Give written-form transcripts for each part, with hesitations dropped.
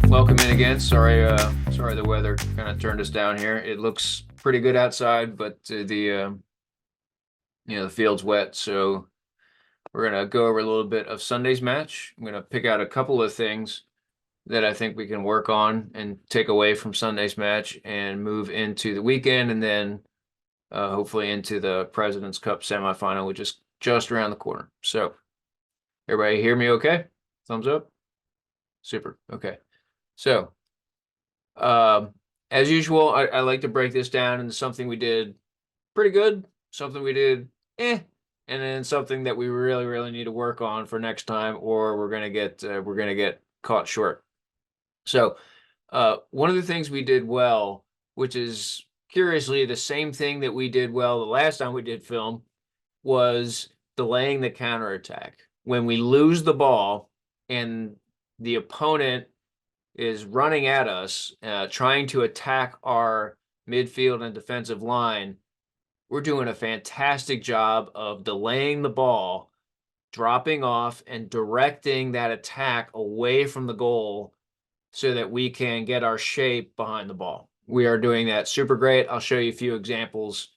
Welcome in again. Sorry the weather kind of turned us down here. It looks pretty good outside, but the field's wet, so we're gonna go over a little bit of Sunday's match. I'm gonna pick out a couple of things that I think we can work on and take away from Sunday's match and move into the weekend, and then hopefully into the President's Cup semifinal, which is just around the corner. So, everybody hear me okay? Thumbs up. Super. Okay. So, Um, as usual, I like to break this down into something we did pretty good, something we did and then something that we really, really need to work on for next time, or we're gonna get caught short. So, one of the things we did well, which is curiously the same thing that we did well the last time we did film, was delaying the counterattack. When we lose the ball and the opponent is running at us, trying to attack our midfield and defensive line, we're doing a fantastic job of delaying the ball, dropping off, and directing that attack away from the goal so that we can get our shape behind the ball. We are doing that super great. I'll show you a few examples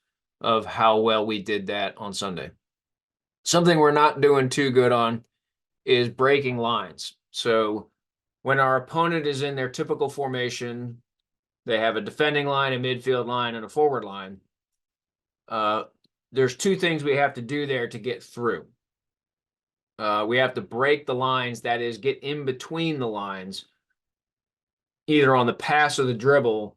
of how well we did that on Sunday. Something we're not doing too good on is breaking lines. So when our opponent is in their typical formation, they have a defending line, a midfield line, and a forward line. There's two things we have to do there to get through. We have to break the lines, that is, get in between the lines, either on the pass or the dribble,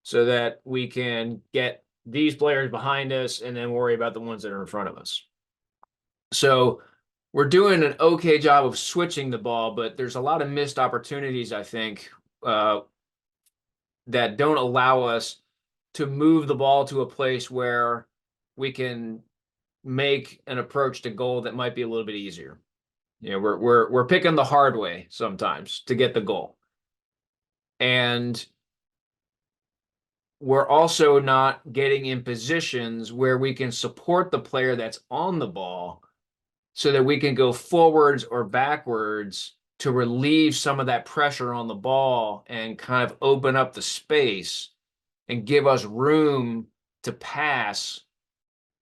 so that we can get these players behind us and then worry about the ones that are in front of us. So we're doing an okay job of switching the ball, but there's a lot of missed opportunities, I think, that don't allow us to move the ball to a place where we can make an approach to goal that might be a little bit easier. You know, we're picking the hard way sometimes to get the goal. And we're also not getting in positions where we can support the player that's on the ball so that we can go forwards or backwards to relieve some of that pressure on the ball and kind of open up the space and give us room to pass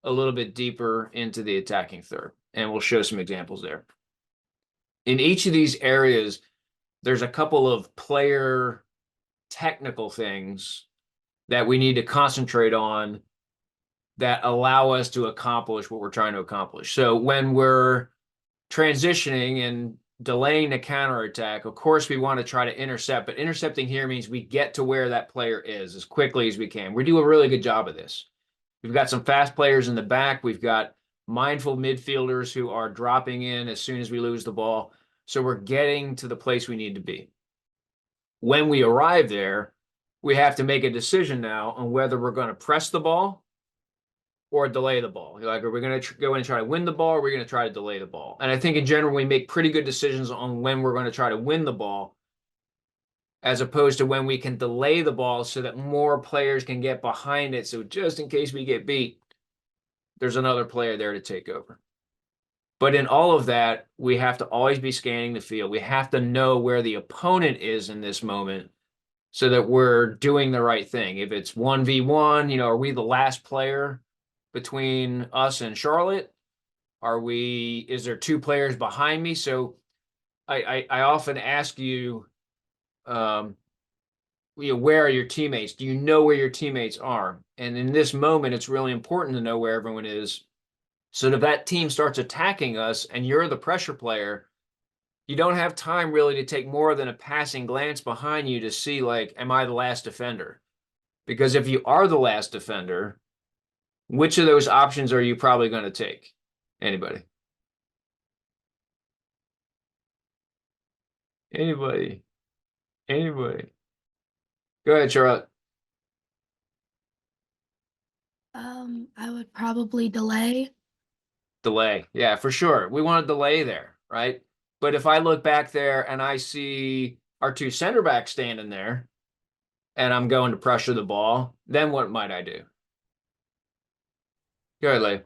a little bit deeper into the attacking third. And we'll show some examples there. In each of these areas, there's a couple of player technical things that we need to concentrate on that allow us to accomplish what we're trying to accomplish. So when we're transitioning and delaying the counterattack, of course, we want to try to intercept, but intercepting here means we get to where that player is as quickly as we can. We do a really good job of this. We've got some fast players in the back. We've got mindful midfielders who are dropping in as soon as we lose the ball. So we're getting to the place we need to be. When we arrive there, we have to make a decision now on whether we're going to press the ball or delay the ball. Like, are we going to go in and try to win the ball, or are we going to try to delay the ball? And I think in general, we make pretty good decisions on when we're going to try to win the ball, as opposed to when we can delay the ball so that more players can get behind it. So just in case we get beat, there's another player there to take over. But in all of that, we have to always be scanning the field. We have to know where the opponent is in this moment so that we're doing the right thing. If it's 1v1, are we the last player between us and Charlotte? Is there two players behind me? So I often ask you, where are your teammates? Do you know where your teammates are? And in this moment, it's really important to know where everyone is. So if that team starts attacking us and you're the pressure player, you don't have time really to take more than a passing glance behind you to see, like, am I the last defender? Because if you are the last defender, which of those options are you probably going to take? Anybody? Anybody? Anybody? Go ahead, Charlotte. I would probably delay. Delay. Yeah, for sure. We want to delay there, right? But if I look back there and I see our two center backs standing there and I'm going to pressure the ball, then what might I do? Go ahead, Lee.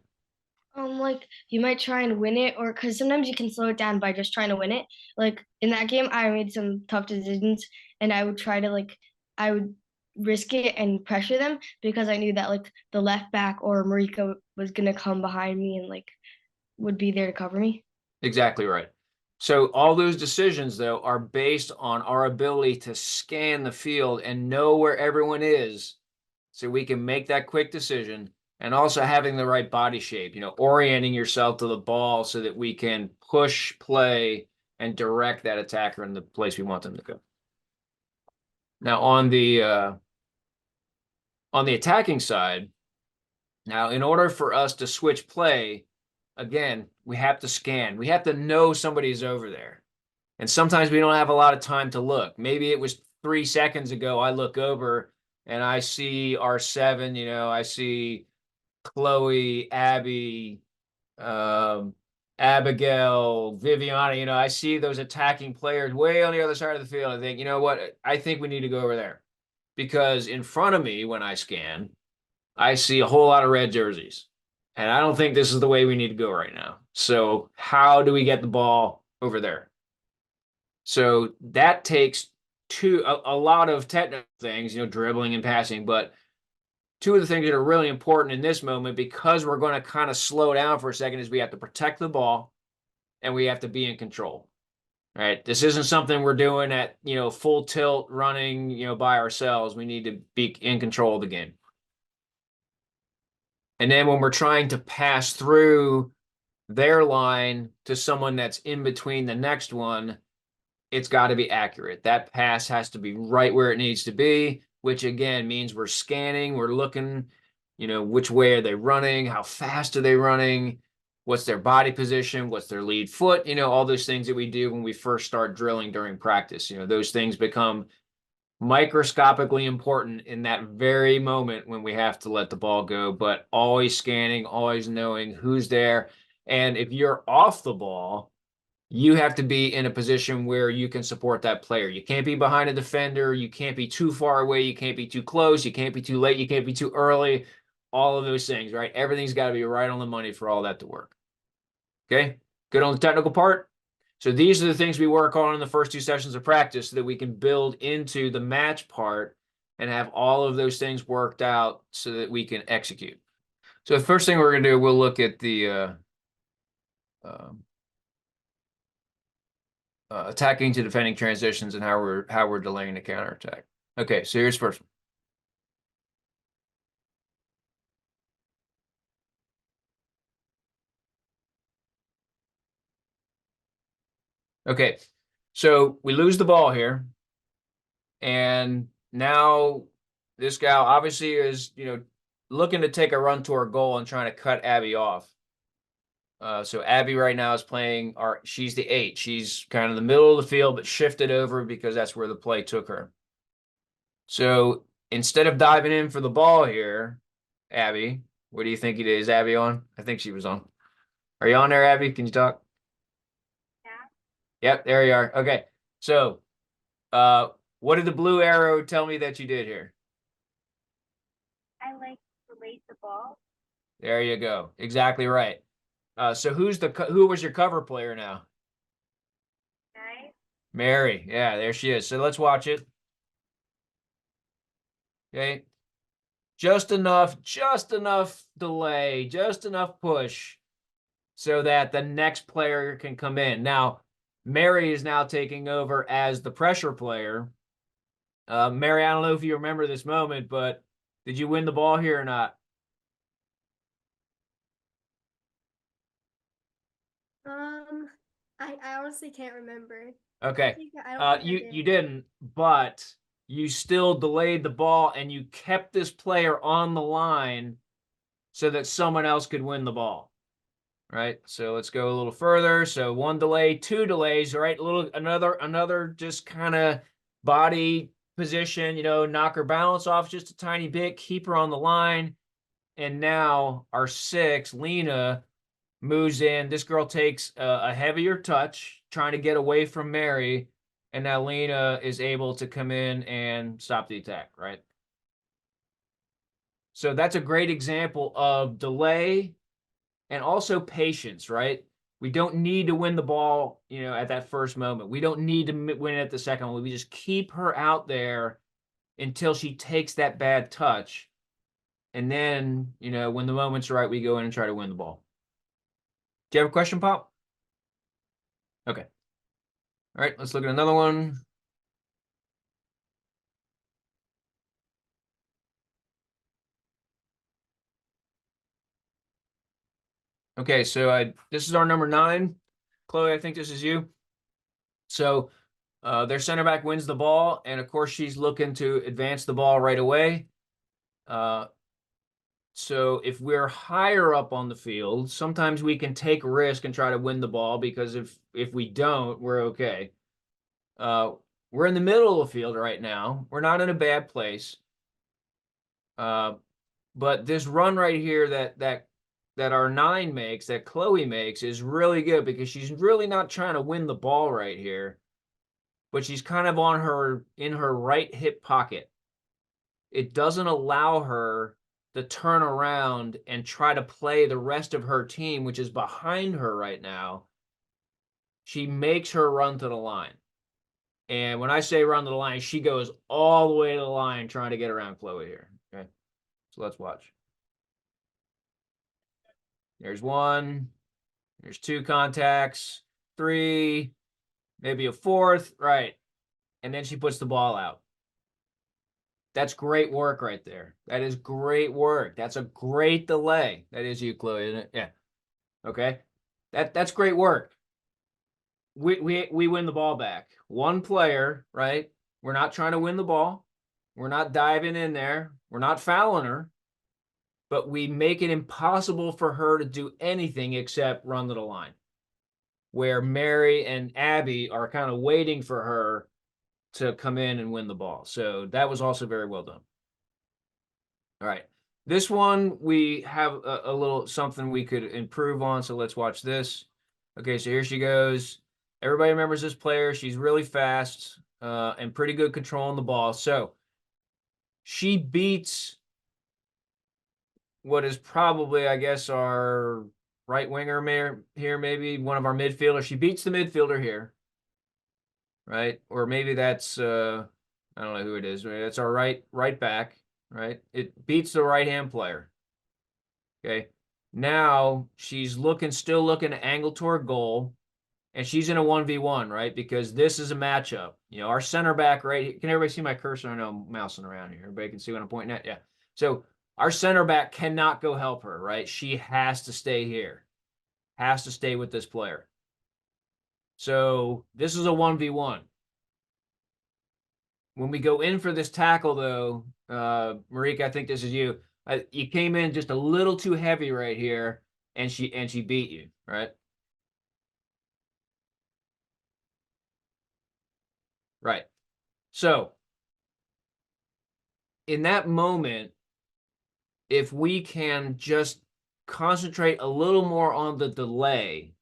Like you might try and win it, or because sometimes you can slow it down by just trying to win it. Like in that game, I made some tough decisions, and I would try to I would risk it and pressure them because I knew that like the left back or Marika was gonna come behind me and like would be there to cover me. Exactly right. So all those decisions, though, are based on our ability to scan the field and know where everyone is so we can make that quick decision, and also having the right body shape, orienting yourself to the ball so that we can push play and direct that attacker in the place we want them to go. Now on the attacking side, now in order for us to switch play, again, we have to scan. We have to know somebody's over there. And sometimes we don't have a lot of time to look. Maybe it was 3 seconds ago, I look over and I see R7, I see Chloe, Abby, um, Abigail, Viviana, I see those attacking players way on the other side of the field. I think, you know what? I think we need to go over there. Because in front of me, when I scan, I see a whole lot of red jerseys. And I don't think this is the way we need to go right now. So how do we get the ball over there? So that takes a lot of technical things, dribbling and passing. But two of the things that are really important in this moment, because we're going to kind of slow down for a second, is we have to protect the ball and we have to be in control. Right? This isn't something we're doing at, full tilt running, by ourselves. We need to be in control of the game. And then when we're trying to pass through their line to someone that's in between the next one, it's got to be accurate. That pass has to be right where it needs to be, which again means we're scanning, we're looking, which way are they running? How fast are they running? What's their body position? What's their lead foot? All those things that we do when we first start drilling during practice. Those things become microscopically important in that very moment when we have to let the ball go, but always scanning, always knowing who's there. And if you're off the ball, you have to be in a position where you can support that player. You can't be behind a defender. You can't be too far away. You can't be too close. You can't be too late. You can't be too early. All of those things, right? Everything's got to be right on the money for all that to work. Okay, good on the technical part. So these are the things we work on in the first 2 sessions of practice so that we can build into the match part and have all of those things worked out so that we can execute. So the first thing we're going to do, we'll look at the attacking to defending transitions and how we're delaying the counterattack. Okay, so here's first one. Okay, so we lose the ball here, and now this gal obviously is, looking to take a run toward goal and trying to cut Abby off. So Abby right now is playing she's the 8. She's kind of the middle of the field, but shifted over because that's where the play took her. So instead of diving in for the ball here, Abby, what do you think it is? Abby on? I think she was on. Are you on there, Abby? Can you talk? Yeah. Yep, there you are. Okay. So what did the blue arrow tell me that you did here? I like relate the ball. There you go. Exactly right. So who was your cover player now? Right? Mary. Yeah, there she is. So let's watch it. Okay. Just enough delay, just enough push so that the next player can come in. Now, Mary is now taking over as the pressure player. Mary, I don't know if you remember this moment, but did you win the ball here or not? I honestly can't remember. Okay. I don't think I You did. didn't, but you still delayed the ball and you kept this player on the line so that someone else could win the ball. Right? So let's go a little further. So 1 delay, 2 delays, right? Another just kind of body position, knock her balance off just a tiny bit, keep her on the line. And now our 6, Lena, moves in. This girl takes a heavier touch, trying to get away from Mary. And now Lena is able to come in and stop the attack, right? So that's a great example of delay and also patience, right? We don't need to win the ball, at that first moment. We don't need to win it at the second one. We just keep her out there until she takes that bad touch. And then, when the moment's right, we go in and try to win the ball. Do you have a question, Pop? Okay. All right, let's look at another one. Okay, so this is our number 9. Chloe, I think this is you. So their center back wins the ball, and of course she's looking to advance the ball right away. So if we're higher up on the field, sometimes we can take risk and try to win the ball, because if we don't, we're okay. We're in the middle of the field right now. We're not in a bad place. But this run right here that our 9 makes, that Chloe makes, is really good, because she's really not trying to win the ball right here, but she's kind of in her right hip pocket. It doesn't allow her to turn around and try to play the rest of her team, which is behind her right now. She makes her run to the line. And when I say run to the line, she goes all the way to the line trying to get around Chloe here. Okay, so let's watch. There's 1. There's 2 contacts, 3, maybe a 4th, right? And then she puts the ball out. That's great work right there. That is great work. That's a great delay. That is you, Chloe, isn't it? Yeah. Okay. That's great work. We win the ball back. 1 player, right? We're not trying to win the ball. We're not diving in there. We're not fouling her. But we make it impossible for her to do anything except run to the line, where Mary and Abby are kind of waiting for her to come in and win the ball. So that was also very well done. All right. This one, we have a little something we could improve on. So let's watch this. Okay, so here she goes. Everybody remembers this player. She's really fast and pretty good controlling the ball. So she beats what is probably, I guess, our right winger here, maybe one of our midfielders. She beats the midfielder here, right? Or maybe that's I don't know who it is. Right? That's our right back, right? It beats the right-hand player. Okay. Now she's still looking to angle toward goal, and she's in a 1v1, right? Because this is a matchup. Our center back right here. Can everybody see my cursor? I know I'm mousing around here. Everybody can see what I'm pointing at? Yeah. So our center back cannot go help her, right? She has to stay here. Has to stay with this player. So this is a 1v1. When we go in for this tackle, though, Marika, I think this is you. You came in just a little too heavy right here, and she beat you, right? Right. So in that moment, if we can just concentrate a little more on the delay,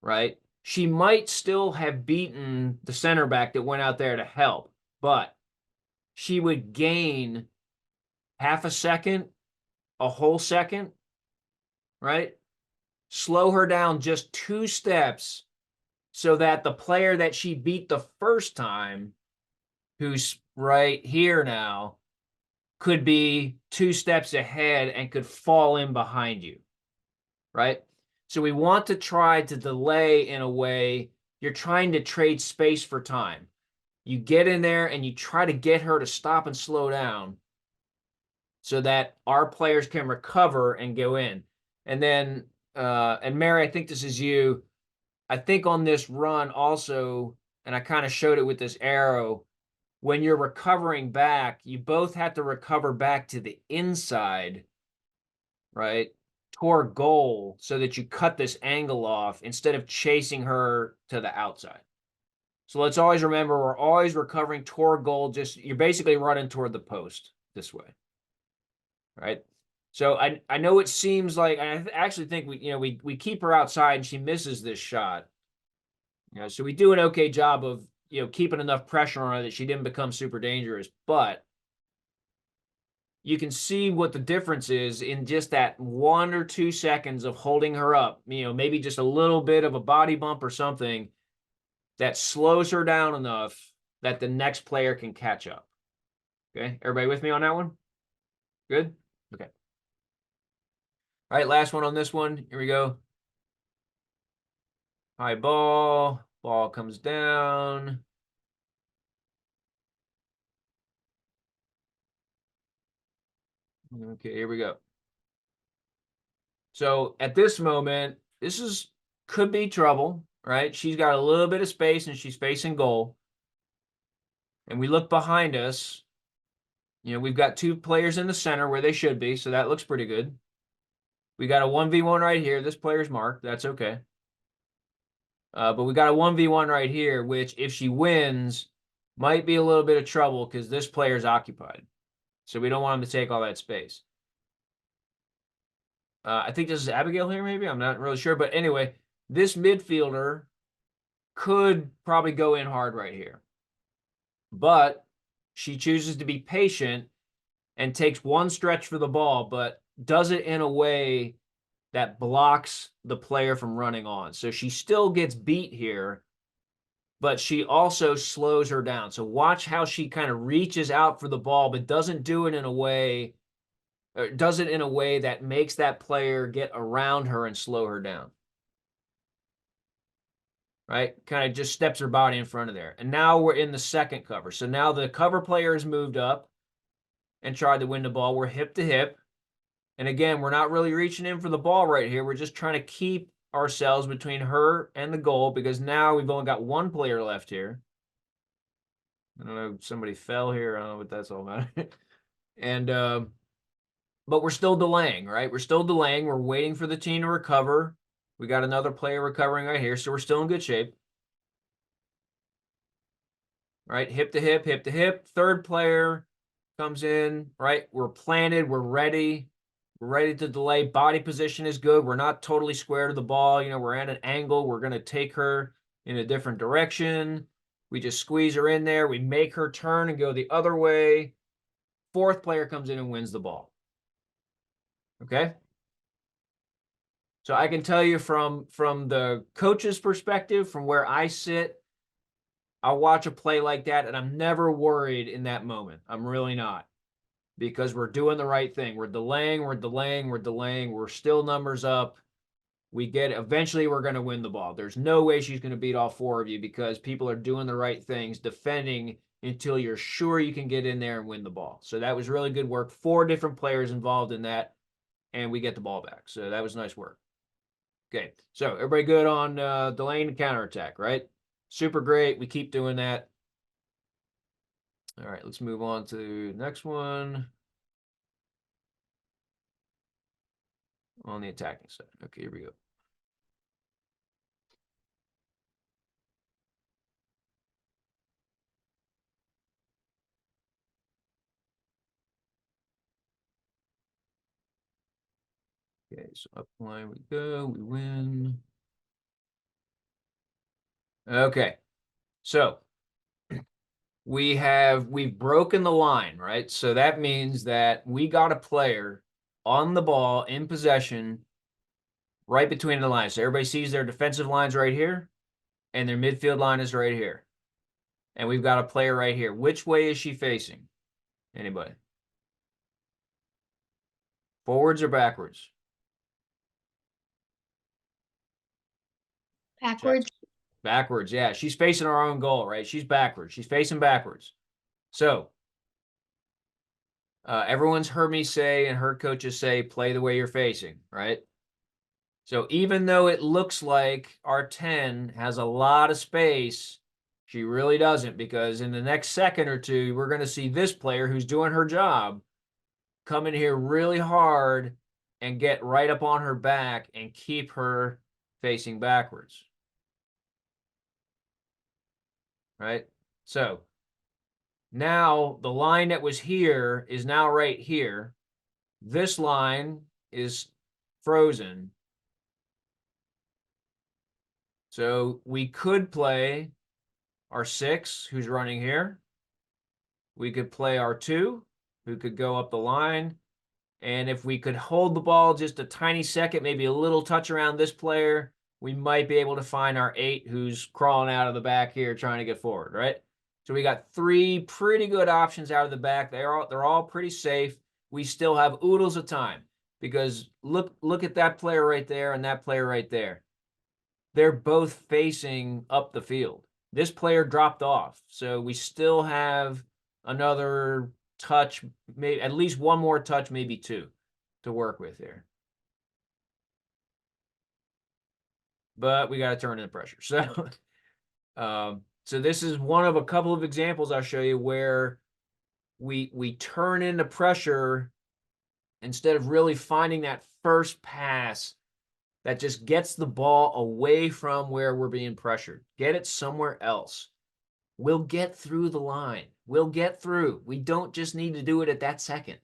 right? She might still have beaten the center back that went out there to help, but she would gain half a second, a whole second, right? Slow her down just 2 steps so that the player that she beat the first time, who's right here now, could be 2 steps ahead and could fall in behind you, right? So we want to try to delay in a way. You're trying to trade space for time. You get in there and you try to get her to stop and slow down so that our players can recover and go in. And then, and Mary, I think this is you. I think on this run also, and I kind of showed it with this arrow, when you're recovering back, you both have to recover back to the inside, right, toward goal, so that you cut this angle off instead of chasing her to the outside. So let's always remember, we're always recovering toward goal. Just you're basically running toward the post this way, right? So I know it seems like, I actually think we keep her outside and she misses this shot. So we do an okay job of keeping enough pressure on her that she didn't become super dangerous. But you can see what the difference is in just that 1 or 2 seconds of holding her up, maybe just a little bit of a body bump or something that slows her down enough that the next player can catch up. Okay, everybody with me on that one? Good? Okay. All right, last one on this one. Here we go. High ball. Ball comes down. Okay, here we go. So at this moment, could be trouble, right? She's got a little bit of space and she's facing goal. And we look behind us. We've got 2 players in the center where they should be, so that looks pretty good. We got a 1v1 right here. This player's marked. That's okay. But we got a 1v1 right here, which if she wins, might be a little bit of trouble because this player's occupied. So we don't want him to take all that space. I think this is Abigail here, maybe. I'm not really sure. But anyway, this midfielder could probably go in hard right here. But she chooses to be patient and takes one stretch for the ball, but does it in a way that blocks the player from running on. So she still gets beat here, but she also slows her down. So watch how she kind of reaches out for the ball, but doesn't do it in a way, or does it in a way that makes that player get around her and slow her down. Right? Kind of just steps her body in front of there. And now we're in the second cover. So now the cover player has moved up and tried to win the ball. We're hip to hip. And again, we're not really reaching in for the ball right here. We're just trying to keep ourselves between her and the goal because now we've only got 1 player left here. I don't know, somebody fell here. I don't know what that's all about. And but we're still delaying, right? We're still delaying. We're waiting for the team to recover. We got another player recovering right here, so we're still in good shape. Right, hip to hip, hip to hip. Third player comes in, right? We're planted, we're ready. We're ready to delay. Body position is good. We're not totally square to the ball. We're at an angle. We're going to take her in a different direction. We just squeeze her in there. We make her turn and go the other way. Fourth player comes in and wins the ball. Okay? So I can tell you from the coach's perspective, from where I sit, I'll watch a play like that, and I'm never worried in that moment. I'm really not. Because we're doing the right thing. We're delaying, we're delaying, we're delaying. We're still numbers up. Eventually we're going to win the ball. There's no way she's going to beat all 4 of you because people are doing the right things, defending until you're sure you can get in there and win the ball. So that was really good work. 4 different players involved in that, and we get the ball back. So that was nice work. Okay, so everybody good on delaying the counterattack, right? Super great. We keep doing that. All right, let's move on to the next one. On the attacking side. Okay, here we go. Okay, so up line we go, we win. Okay, so we've broken the line, right? So that means that we got a player on the ball in possession right between the lines. So everybody sees their defensive lines right here, and their midfield line is right here. And we've got a player right here. Which way is she facing? Anybody? Forwards or backwards? Backwards. Backwards, yeah. She's facing our own goal, right? She's backwards. She's facing backwards. So everyone's heard me say and heard coaches say, play the way you're facing, right? So even though it looks like our 10 has a lot of space, she really doesn't, because in the next second or two, we're going to see this player who's doing her job come in here really hard and get right up on her back and keep her facing backwards. Right? So now the line that was here is now right here. This line is frozen. So we could play our 6, who's running here. We could play our 2, who could go up the line. And if we could hold the ball just a tiny second, maybe a little touch around this player, we might be able to find our 8 who's crawling out of the back here trying to get forward, right? So we got 3 pretty good options out of the back. They're all pretty safe. We still have oodles of time because look at that player right there and that player right there. They're both facing up the field. This player dropped off, so we still have another touch, maybe at least one more touch, maybe 2 to work with here. But we got to turn in the pressure. So, so this is one of a couple of examples I'll show you where we turn into pressure instead of really finding that first pass that just gets the ball away from where we're being pressured. Get it somewhere else. We'll get through the line. We'll get through. We don't just need to do it at that second.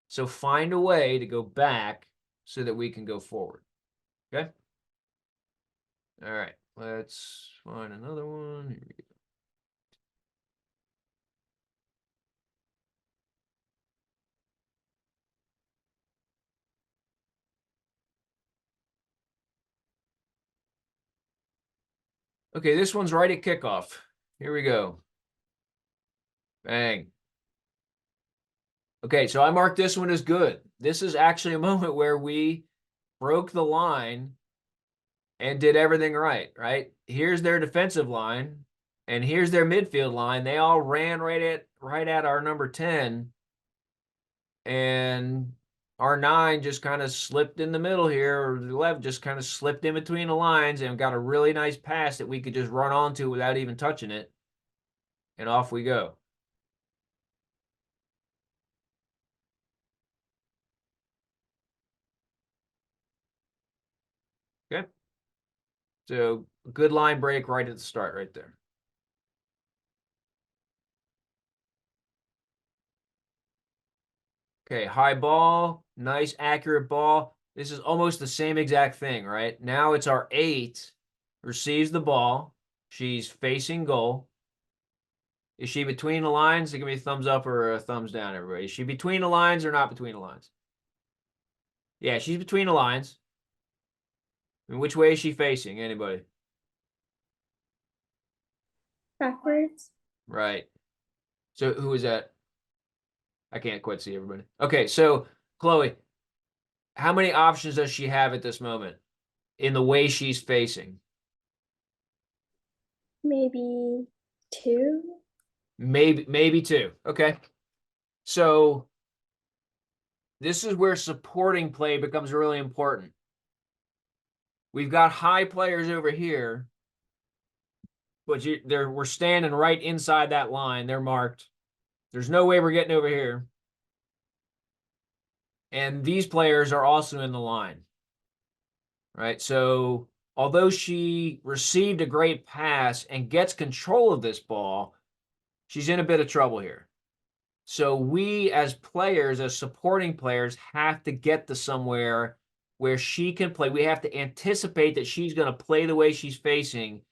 So find a way to go back so that we can go forward. Okay? All right. Let's find another one. Here we go. Okay, this one's right at kickoff. Here we go. Bang. Okay, so I marked this one as good. This is actually a moment where we broke the line and did everything right, right? Here's their defensive line, and here's their midfield line. They all ran right at our number 10, and our 9 just kind of slipped in the middle here, or the 11 just kind of slipped in between the lines and got a really nice pass that we could just run onto without even touching it, and off we go. Okay. So good line break right at the start right there. Okay, high ball, nice accurate ball. This is almost the same exact thing, right? Now it's our 8 receives the ball. She's facing goal. Is she between the lines? Give me a thumbs up or a thumbs down, everybody. Is she between the lines or not between the lines? Yeah, she's between the lines. And which way is she facing? Anybody? Backwards. Right. So who is that? I can't quite see everybody. Okay, so Chloe, how many options does she have at this moment in the way she's facing? Maybe 2. Maybe 2. Okay. So this is where supporting play becomes really important. We've got high players over here, but we're standing right inside that line. They're marked. There's no way we're getting over here. And these players are also in the line, right? So although she received a great pass and gets control of this ball, she's in a bit of trouble here. So we as players, as supporting players, have to get to somewhere where she can play. We have to anticipate that she's going to play the way she's facing,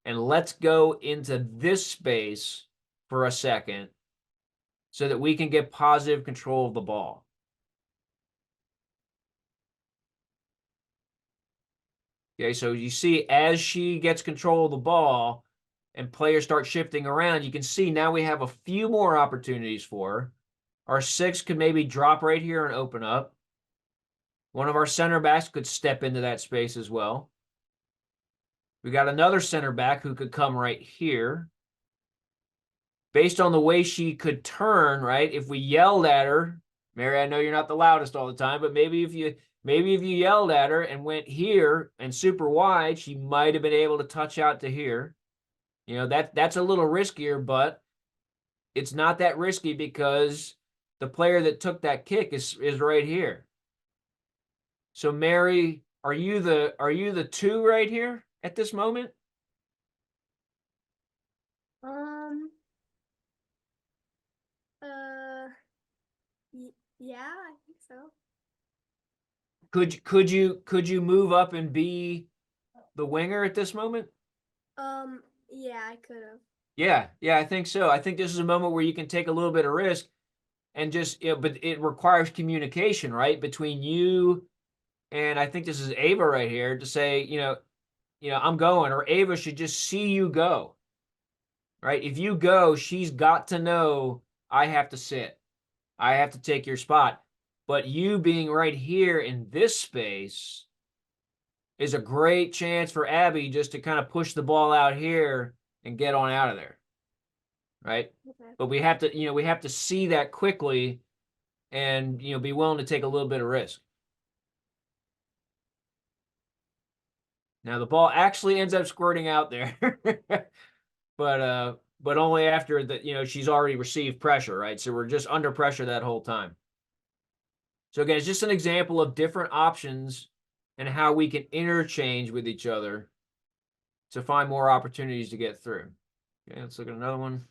and let's go into this space for a second so that we can get positive control of the ball. Okay, so you see as she gets control of the ball and players start shifting around, you can see now we have a few more opportunities for her. Our 6 could maybe drop right here and open up. One of our center backs could step into that space as well. We got another center back who could come right here. Based on the way she could turn, right? If we yelled at her, Mary, I know you're not the loudest all the time, but maybe if you yelled at her and went here and super wide, she might have been able to touch out to here. You know, that's a little riskier, but it's not that risky because the player that took that kick is right here. So Mary, are you the 2 right here at this moment? Yeah, I think so. Could you move up and be the winger at this moment? Yeah, I could have. Yeah, I think so. I think this is a moment where you can take a little bit of risk. and just, but it requires communication, right? Between you and I think this is Ava right here to say, I'm going, or Ava should just see you go, right? If you go, she's got to know I have to sit. I have to take your spot. But you being right here in this space is a great chance for Abby just to kind of push the ball out here and get on out of there. Right? Okay. But we have to see that quickly and, be willing to take a little bit of risk. Now the ball actually ends up squirting out there. But only after that, she's already received pressure, right? So we're just under pressure that whole time. So again, it's just an example of different options and how we can interchange with each other to find more opportunities to get through. Okay, let's look at another one.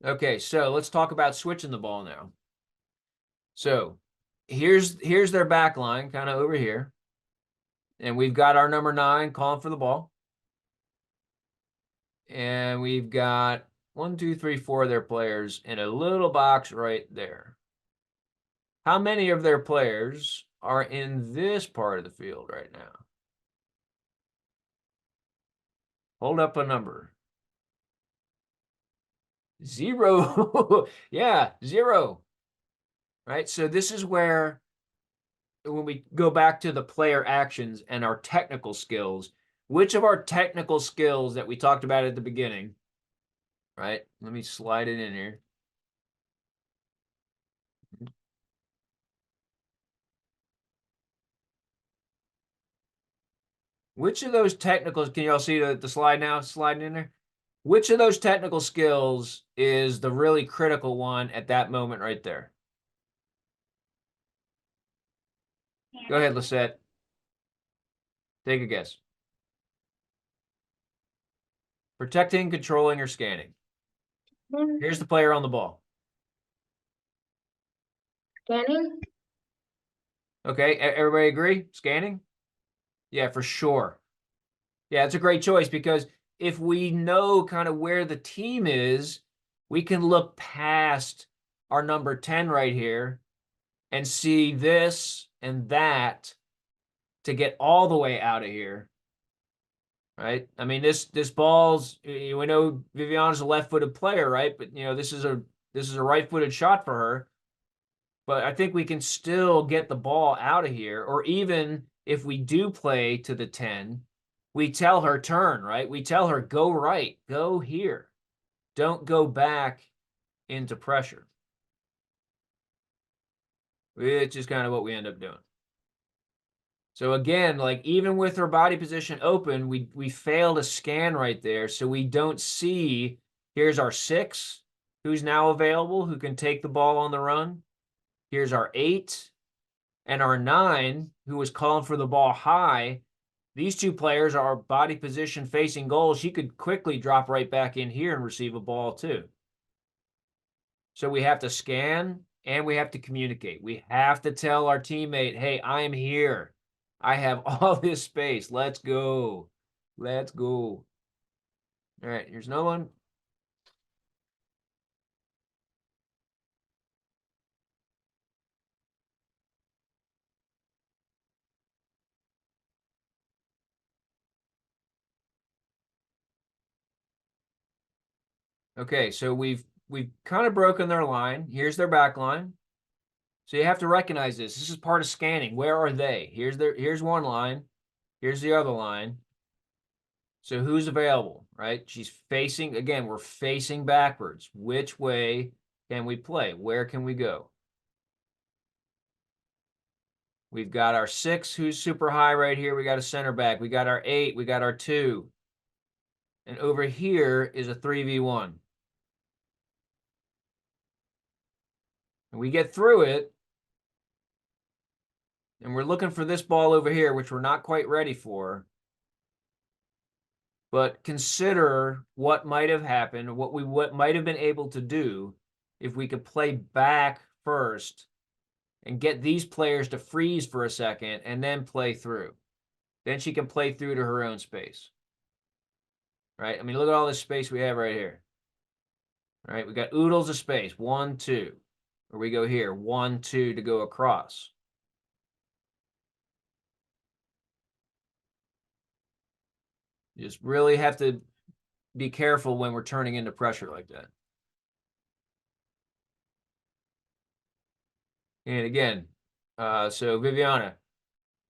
Okay, so let's talk about switching the ball now. So here's their back line, kind of over here. And we've got our number 9 calling for the ball. And we've got 1, 2, 3, 4 of their players in a little box right there. How many of their players are in this part of the field right now? Hold up a number. 0. Yeah, 0. Right? So this is where, when we go back to the player actions and our technical skills, which of our technical skills that we talked about at the beginning, right? Let me slide it in here. Which of those technicals, can y'all see the slide now sliding in there? Which of those technical skills is the really critical one at that moment right there? Go ahead, Lisette. Take a guess. Protecting, controlling, or scanning. Here's the player on the ball. Scanning. Okay, everybody agree? Scanning? Yeah, for sure. Yeah, it's a great choice because if we know kind of where the team is, we can look past our number 10 right here and see this and that to get all the way out of here. Right? I mean, this ball's, we know Viviana's a left-footed player, right? But this is a right-footed shot for her. But I think we can still get the ball out of here. Or even if we do play to the 10, we tell her turn, right? We tell her go right, go here. Don't go back into pressure. Which is kind of what we end up doing. So again, like even with her body position open, we fail to scan right there. So we don't see, here's our 6, who's now available, who can take the ball on the run. Here's our 8 and our 9, who was calling for the ball high. These 2 players are body position facing goals. She could quickly drop right back in here and receive a ball too. So we have to scan and we have to communicate. We have to tell our teammate, hey, I am here. I have all this space. Let's go. Let's go. All right, here's another one. Okay, so we've kind of broken their line. Here's their back line. So you have to recognize this. This is part of scanning. Where are they? Here's one line. Here's the other line. So who's available, right? She's facing, again, we're facing backwards. Which way can we play? Where can we go? We've got our 6 who's super high right here. We got a center back. We got our 8. We got our 2. And over here is a 3v1. And we get through it. And we're looking for this ball over here, which we're not quite ready for. But consider what might have happened, what might have been able to do if we could play back first and get these players to freeze for a second and then play through. Then she can play through to her own space. right? I mean, look at all this space we have right here. All right, we got oodles of space. 1, 2. Or we go here. 1, 2 to go across. You just really have to be careful when we're turning into pressure like that. And again, so Viviana,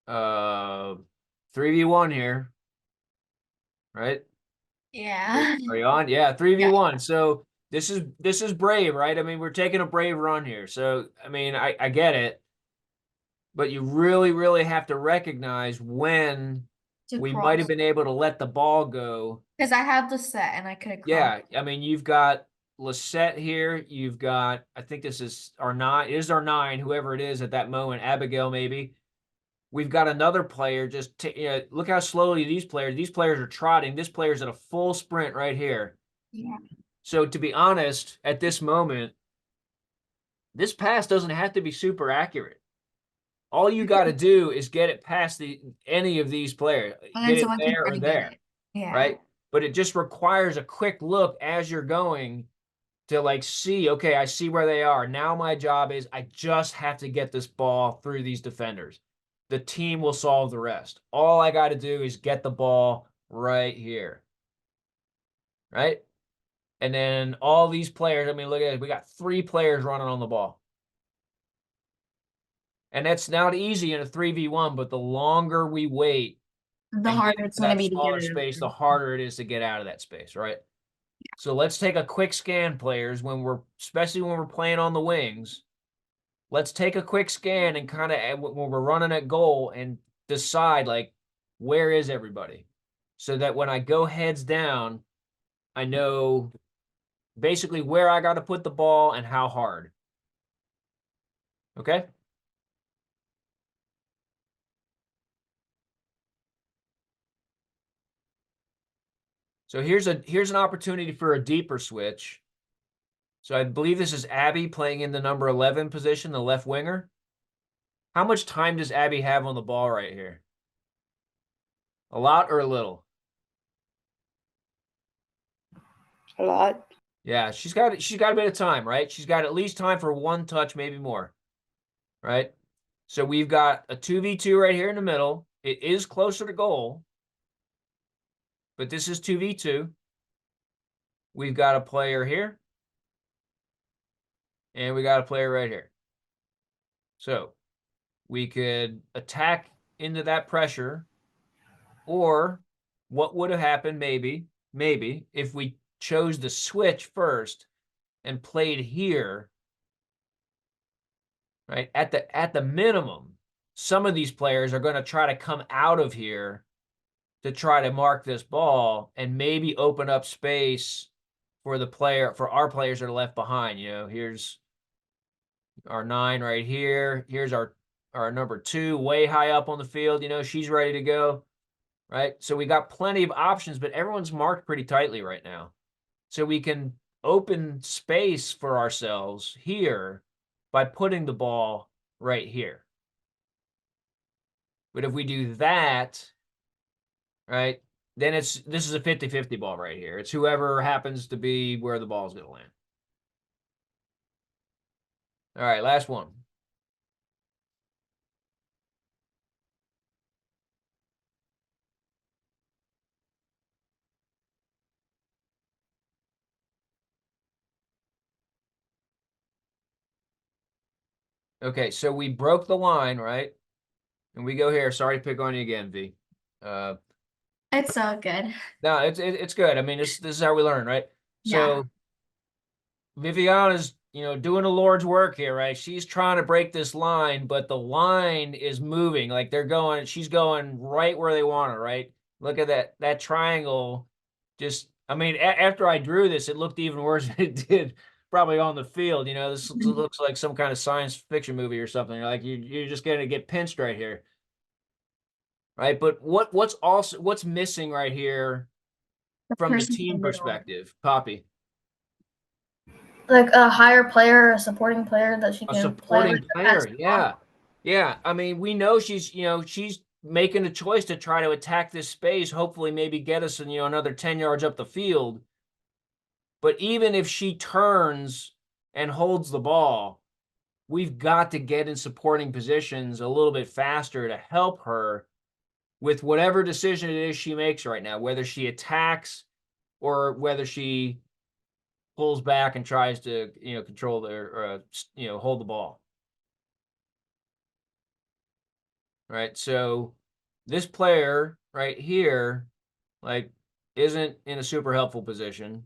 3v1 here, right? Yeah. Are you on? Yeah, 3v1. So this is brave, right? I mean, we're taking a brave run here. So I mean, I get it, but you really, really have to recognize when we might have been able to let the ball go. Because I have the set and I could have Yeah, I mean, you've got Lisette here. You've got, I think this is our 9. It is our 9, whoever it is at that moment. Abigail, maybe. We've got another player. Just look how slowly these players are trotting. This player's at a full sprint right here. Yeah. So to be honest, at this moment, this pass doesn't have to be super accurate. All you got to do is get it past any of these players. And Get it someone can there or bring there. it. Yeah. Right? But it just requires a quick look as you're going to like see, okay, I see where they are. Now my job is I just have to get this ball through these defenders. The team will solve the rest. All I got to do is get the ball right here. Right? And then all these players, I mean, look at it. We got 3 players running on the ball. And that's not easy in a 3v1, but the longer we wait, The harder it's going to be to smaller get it. space, the harder it is to get out of that space, right? So let's take a quick scan, players, especially when we're playing on the wings. Let's take a quick scan and kind of when we're running at goal and decide like, where is everybody? So that when I go heads down, I know basically where I got to put the ball and how hard. Okay? So here's an opportunity for a deeper switch. So I believe this is Abby playing in the number 11 position, the left winger. How much time does Abby have on the ball right here? A lot or a little? A lot. Yeah, she's got a bit of time, right? She's got at least time for 1 touch, maybe more. Right? So we've got a 2v2 right here in the middle. It is closer to goal. But this is 2v2. We've got a player here. And we got a player right here. So we could attack into that pressure. Or what would have happened maybe, if we chose the switch first and played here, right? At the minimum, some of these players are going to try to come out of here to try to mark this ball and maybe open up space for our players that are left behind. Here's our 9 right here. Here's our number 2 way high up on the field. She's ready to go. Right? So we got plenty of options, but everyone's marked pretty tightly right now. So we can open space for ourselves here by putting the ball right here. But if we do that, right, then this is a 50-50 ball right here. It's whoever happens to be where the ball is going to land. All right, last one. Okay, so we broke the line, right? And we go here. Sorry to pick on you again, V. It's all good. No, it's good. I mean, this is how we learn, right? Yeah. So Viviana's, doing the Lord's work here, right? She's trying to break this line, but the line is moving. Like she's going right where they want her, right? Look at that triangle. I mean, after I drew this, it looked even worse than it did probably on the field. This looks like some kind of science fiction movie or something. Like you're just going to get pinched right here. Right? But what's missing right here from the person in team the middle. perspective, Poppy? Like a higher player, a supporting player that she A can play supporting with. player, yeah. I mean, we know she's making a choice to try to attack this space, hopefully maybe get us, another 10 yards up the field. But even if she turns and holds the ball, we've got to get in supporting positions a little bit faster to help her with whatever decision it is she makes right now, whether she attacks or whether she pulls back and tries to, control hold the ball. Right. So this player right here, like, isn't in a super helpful position.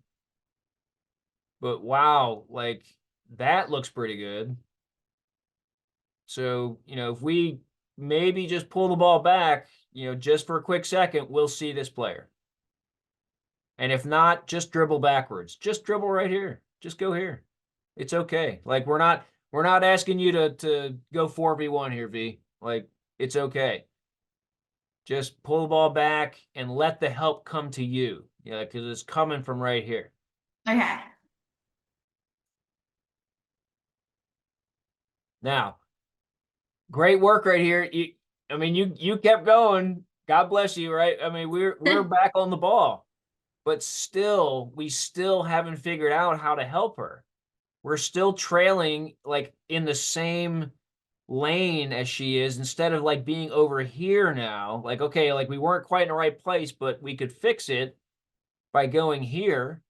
But wow, like, that looks pretty good. So, if we maybe just pull the ball back, just for a quick second, we'll see this player. And if not, just dribble backwards. Just dribble right here. Just go here. It's okay. Like, we're not asking you to go 4v1 here, V. Like, it's okay. Just pull the ball back and let the help come to you. Because it's coming from right here. Okay. Now, great work right here. You kept going. God bless you, right? I mean, we're back on the ball. But still, we still haven't figured out how to help her. We're still trailing, like, in the same lane as she is, instead of, like, being over here now. Like, okay, like, we weren't quite in the right place, but we could fix it by going here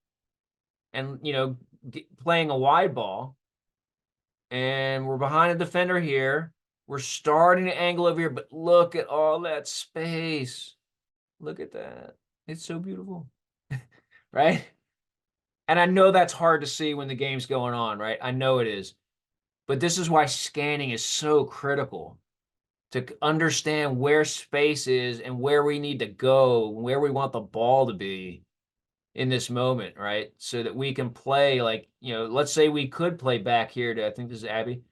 and, playing a wide ball. And we're behind a defender here. We're starting to angle over here, but look at all that space. Look at that. It's so beautiful. Right? And I know that's hard to see when the game's going on, right? I know it is. But this is why scanning is so critical, to understand where space is and where we need to go, where we want the ball to be in this moment, right? So that we can play, like, let's say we could play back here to, I think this is Abby.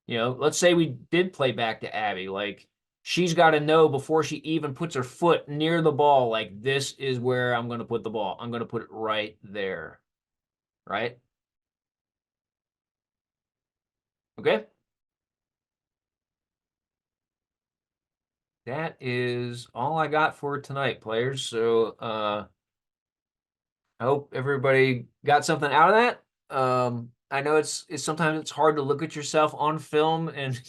Let's say we did play back to Abby. Like, she's got to know before she even puts her foot near the ball, like, this is where I'm going to put the ball. I'm going to put it right there. Right? Okay. That is all I got for tonight, players. So I hope everybody got something out of that. I know it's sometimes it's hard to look at yourself on film and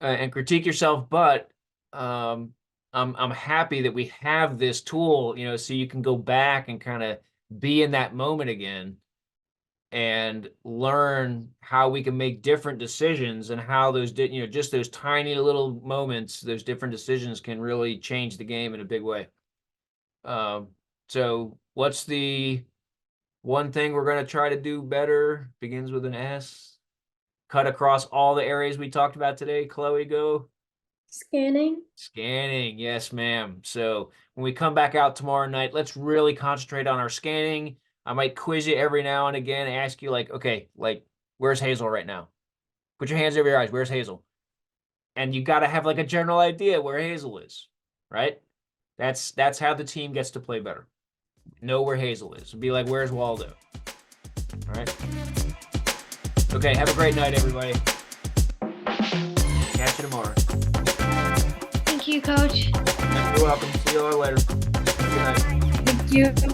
and critique yourself, but I'm happy that we have this tool, so you can go back and kind of be in that moment again and learn how we can make different decisions, and how those just those tiny little moments, those different decisions can really change the game in a big way. So what's the one thing we're going to try to do better? Begins with an S. Cut across all the areas we talked about today. Chloe, go. Scanning. Scanning. Yes, ma'am. So when we come back out tomorrow night, let's really concentrate on our scanning. I might quiz you every now and again and ask you, like, okay, like, where's Hazel right now? Put your hands over your eyes. Where's Hazel? And you got to have, like, a general idea where Hazel is, right? That's how the team gets to play better. Know where Hazel is. Be like, where's Waldo? All right. Okay, have a great night, everybody. Catch you tomorrow. Thank you, Coach. You're welcome. See you all later. Good night. Thank you.